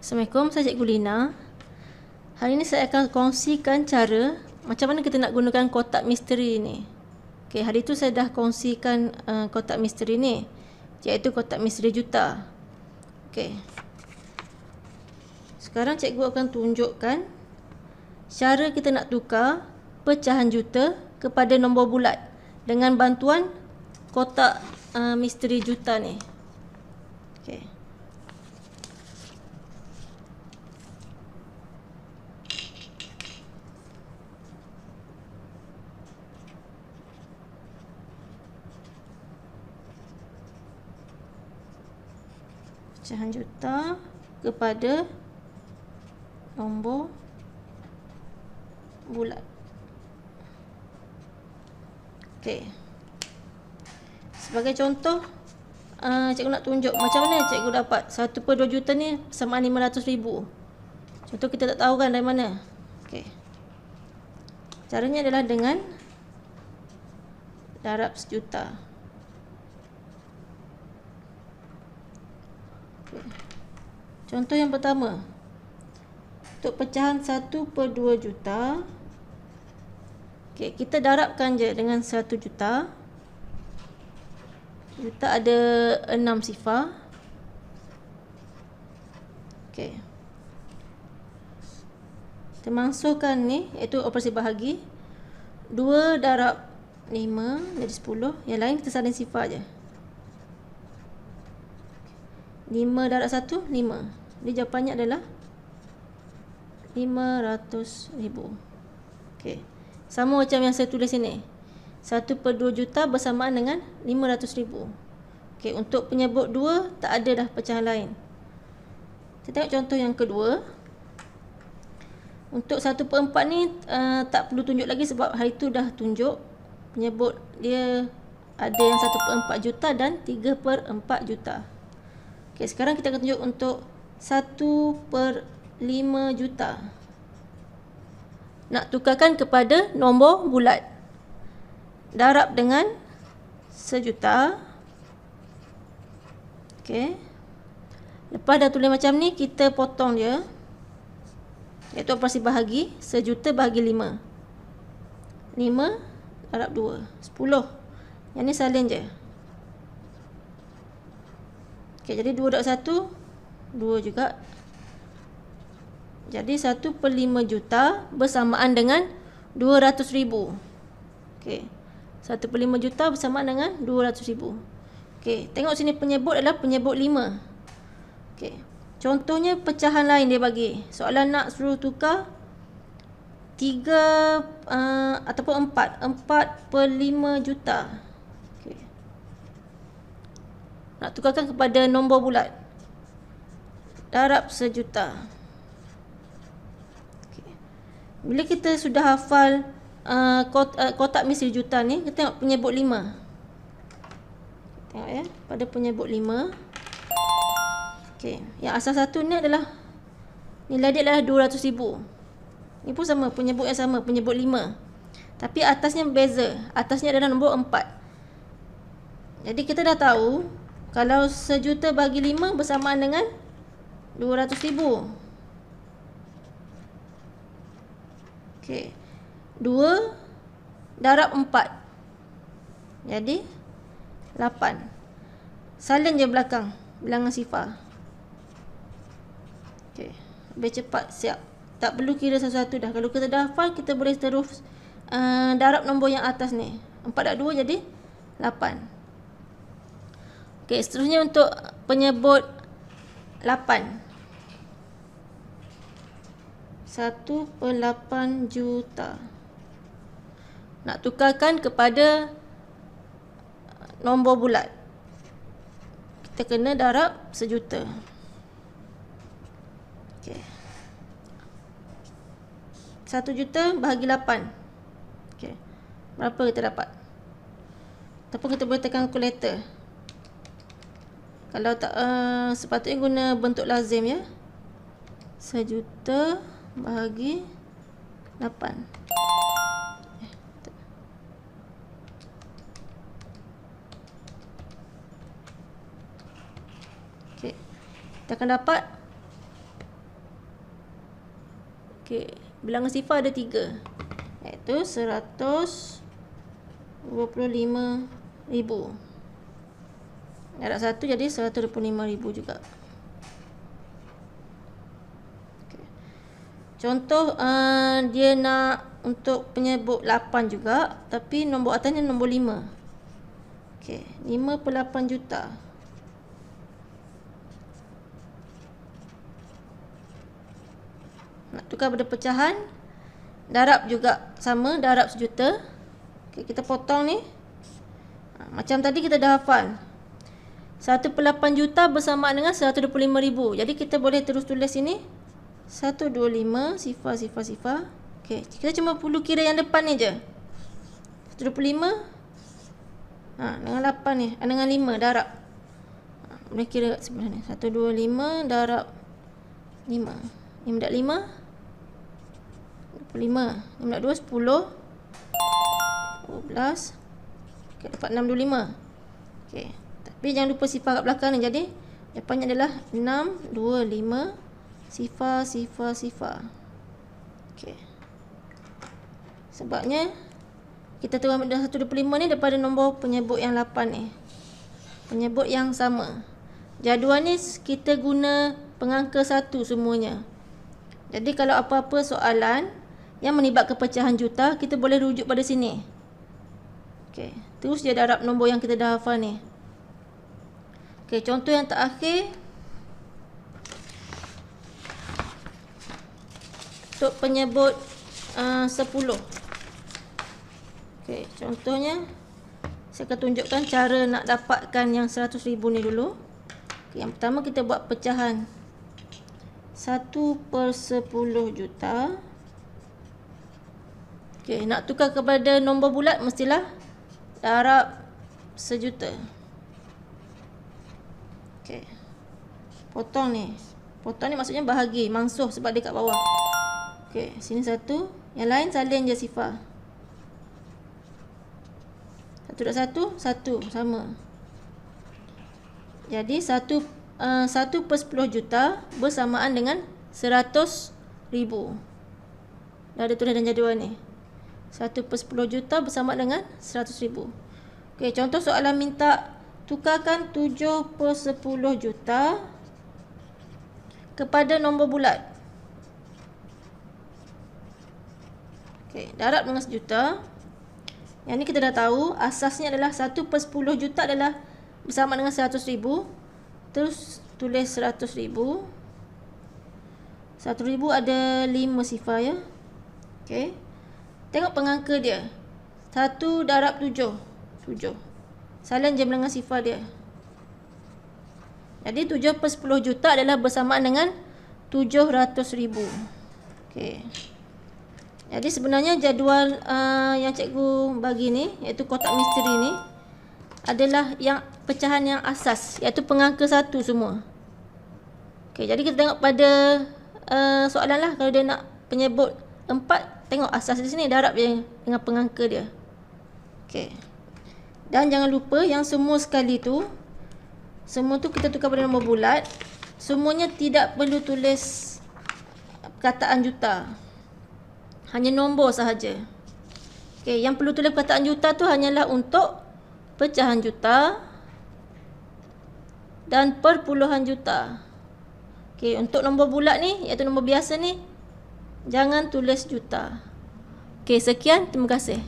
Assalamualaikum, saya Cikgu Lina. Hari ini saya akan kongsikan cara macam mana kita nak gunakan kotak misteri ni. Okey, hari tu saya dah kongsikan kotak misteri ni, iaitu kotak misteri juta. Okey. Sekarang cikgu akan tunjukkan cara kita nak tukar pecahan juta kepada nombor bulat dengan bantuan kotak misteri juta ni. Okey. Pecahan juta kepada nombor bulat. Okey. Sebagai contoh, cikgu nak tunjuk macam mana cikgu dapat 1/2 juta ni sama 500,000. Contoh kita tak tahu kan dari mana. Okey. Caranya adalah dengan darab sejuta. Contoh yang pertama, untuk pecahan 1/2 juta, okay, kita darabkan je dengan 1 juta. Juta ada 6 sifar. Okay. Kita masukkan ni, iaitu operasi bahagi. 2 darab 5 jadi 10. Yang lain kita salin sifar je. 5 darab 1, 5. Jadi jawapannya adalah 500,000. Okey. Sama macam yang saya tulis sini. 1/2 juta bersamaan dengan 500,000. Okey, untuk penyebut 2 tak ada dah pecahan lain. Kita tengok contoh yang kedua. Untuk 1/4 ni tak perlu tunjuk lagi sebab hari tu dah tunjuk. Penyebut dia ada yang 1/4 juta dan 3/4 juta. Okey, sekarang kita akan tunjuk untuk 1/5 juta. Nak tukarkan kepada nombor bulat. Darab dengan sejuta. Okey. Lepas dah tulis macam ni, kita potong dia. Iaitu operasi bahagi. Sejuta bahagi 5. 5 darab 2. 10. Yang ni salin je. Okey, jadi 2 darab 1. 2 juga. Jadi 1/5 juta bersamaan dengan 200,000. Okey. 1/5 juta bersamaan dengan 200,000. Okey, tengok sini penyebut adalah penyebut 5. Okey. Contohnya pecahan lain dia bagi. Soalan nak suruh tukar 3 ataupun 4/5 juta. Okey. Nak tukarkan kepada nombor bulat. Darab sejuta. Okay. Bila kita sudah hafal kotak misteri juta ni, kita tengok penyebut 5. Tengok ya, pada penyebut 5. Okey, yang asal satu ni adalah nilai dia adalah 200,000. Ni pun sama, penyebut yang sama, penyebut 5. Tapi atasnya berbeza. Atasnya adalah nombor 4. Jadi kita dah tahu kalau sejuta bagi 5 bersamaan dengan 200,000. Okey. 2 darab 4. Jadi 8. Salin je belakang bilangan sifar. Okey. Lebih cepat, siap. Tak perlu kira satu-satu dah. Kalau kita dah hafal, kita boleh terus darab nombor yang atas ni. 4 darab 2 jadi 8. Okey, seterusnya untuk penyebut 8. 1/8 juta. Nak tukarkan kepada nombor bulat. Kita kena darab sejuta. Okey. 1 juta bahagi 8. Okey. Berapa kita dapat? Ataupun kita boleh tekan kalkulator. Kalau tak sepatutnya guna bentuk lazim ya. 1 juta bahagi 8. Okey. Kita akan dapat Okey, bilangan sifar ada 3. Iaitu 125,000. Darab 1 jadi 125,000 juga. Okay. Contoh dia nak untuk penyebut 8 juga, tapi nombor atasnya nombor 5. Okey, 5 per 8 juta. Nak tukar pada pecahan, darab juga sama, darab sejuta. Okay, kita potong ni. Macam tadi kita dah hafal. 1 per 8 juta bersamaan dengan 125,000. Jadi kita boleh terus tulis sini 125 sifar sifar sifar. Okey, kita cuma perlu kira yang depan ni je. 125 dengan 8 ni, dengan 5 darab. Boleh kira kat sebelah ni. 125 darab 5. 5 darab 5 25. 5 darab 2 10. 12. Okey, dapat 625. Okey. Tapi jangan lupa sifar kat belakang ni. Jadi jawapannya adalah 625 sifar sifar sifar. Okey. Sebabnya kita telah ambil 125 ni daripada nombor penyebut yang 8 ni. Penyebut yang sama. Jadual ni kita guna pengangka 1 semuanya. Jadi kalau apa-apa soalan yang melibatkan pecahan juta, kita boleh rujuk pada sini. Okey, terus dia darab nombor yang kita dah hafal ni. Okey, contoh yang terakhir. Untuk penyebut 10. Okey, contohnya saya akan tunjukkan cara nak dapatkan yang 100,000 ni dulu. Okey, yang pertama kita buat pecahan 1 per 10 juta. Okey, nak tukar kepada nombor bulat mestilah darab sejuta. Okey. Potong ni. Potong ni maksudnya bahagi, mangsuh sebab dia kat bawah. Okey, sini 1, yang lain salin je sifar. 1 darab 1, 1 sama. Jadi 1 per 10 juta bersamaan dengan 100,000. Dah ada tulis dalam jadual ni. 1 per 10 juta bersama dengan 100,000. Okey, contoh soalan minta tukarkan 7 per 10 juta kepada nombor bulat. Okey, darab dengan sejuta. Yang ni kita dah tahu, asasnya adalah 1 per 10 juta adalah bersama dengan 100,000. Terus tulis 100,000. 100,000 ada 5 sifar ya. Okey. Tengok pengangka dia. 1 darab 7. 7. Salin je bilangan sifar dia. Jadi 7 per 10 juta adalah bersamaan dengan 700,000. Okey. Jadi sebenarnya jadual yang cikgu bagi ni, iaitu kotak misteri ni, adalah yang pecahan yang asas, iaitu pengangka 1 semua. Okey, jadi kita tengok pada soalan lah. Kalau dia nak penyebut 4, tengok asas di sini, darab je dengan pengangka dia. Okey. Dan jangan lupa yang semua sekali tu, semua tu kita tukar pada nombor bulat. Semuanya tidak perlu tulis perkataan juta. Hanya nombor sahaja. Okey, yang perlu tulis perkataan juta tu hanyalah untuk pecahan juta dan perpuluhan juta. Okey, untuk nombor bulat ni, iaitu nombor biasa ni, jangan tulis juta. Okey, sekian. Terima kasih.